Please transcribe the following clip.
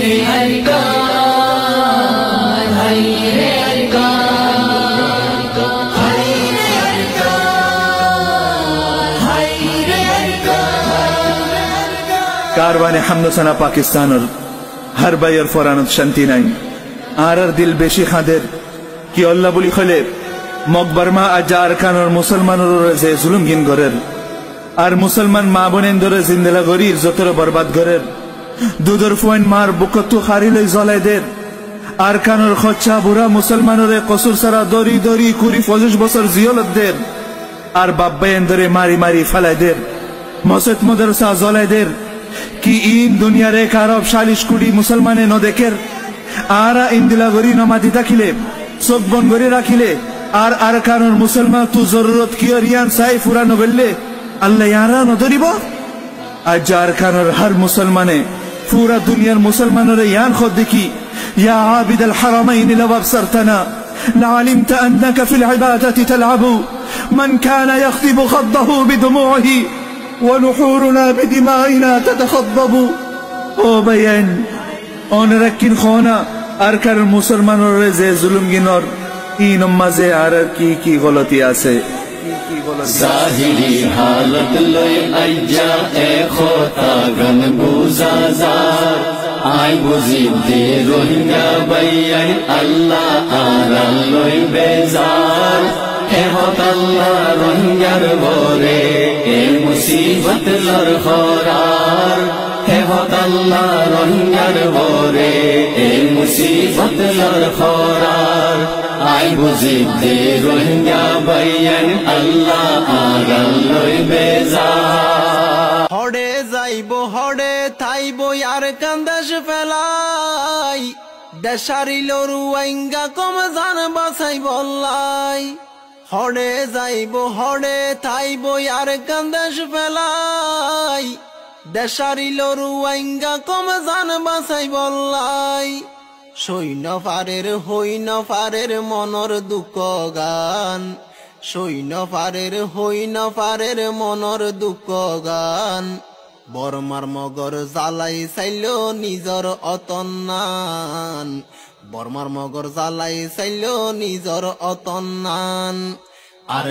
রে আরকান, হাই রে আরকান, হাই রে আরকান, হাই রে আরকান। কারবানে হামদোসানা পাকিস্তানের হর ভাইয়ের ফরানত শান্তি নাই আর দিল বেশি খাদের কি আল্লাহ বলি খলে মকবরমা আজা আরকানের মুসলমানের যে জুলুম গিন করেন আর মুসলমান মা বোনেন ধরে জিন্দেলা গরি যতর বরবাদ করেন দুধর ফুয়াইন মার বুকতু খারিলই জ্বলাইদের আরকানের খচ্চা বুড়া মুসলমানের কসুর সারা দরি দরি 20-25 বছর জিয়লতদের আর বাব্বাইন ধরে মারি মারি ফালাইদের মসজিদ মাদ্রাসা জ্বলাইদের কি ইন দুনিয়ার এক আরব 40 কোটি মুসলমানে ন দেখের আরা ইন্দিলা গরি নমাদি থাকিলে চোখ বন গরি রাখিলে আর আরকানের মুসলমান তু জরুরত কি রিয়ান সাই ফুরানো বললে আল্লাহ ইয়ারা নদরিব আজ আরকানের হর মুসলমানে পুরা দুনিয়ার মুসলমানের ইয়ান খোদ দেখি ইয়া আবিদ আল হারামাইন লাও আবসারতনা لعلمت أنك في العبادة تلعب من كان يخطب خضه بدموعه ونحورنا بدمائنا تتخضب ও ভাইয়ান অনরাকিন খোনা আরকার মুসলমানের যে জুলুম গিনর ইন মাঝে আর কি গলতি আছে জাহিরি হালত লই আইজা এ খোতা গন বুজাজার আই বুঝিব দে রোহিঙ্গা বাইয়াই আল্লাহ আরা লই বেজার হে হত আল্লাহ রোহিঙ্গার বরে এ মুসিবত লর খরার হে হত আল্লাহ রোহিঙ্গার বরে এ মুসিবত লর খরার আই বুঝিব দে রোহিঙ্গা বাইয়ান আল্লাহ আরা লই বেজার হড়ে যাইব হড়ে থাইব আর কান্দাস ফেলাই দেশারিল রুয়াইঙ্গা কম জান বাসাই বললাই হড়ে যাইব হড়ে থাইব আর কান্দাস ফেলাই দেশারিল রুয়াইঙ্গা কম জান বাসাই বললাই সৈন্য পারের হইন পারের মনর দুঃখ গান সৈন্য পারের মনর দুঃখ গান বর্মার মগর জ্বালাই চাইল নিজর অতন্নান বর্মার মগর জ্বালাই চাইল নিজর অতন্নান আর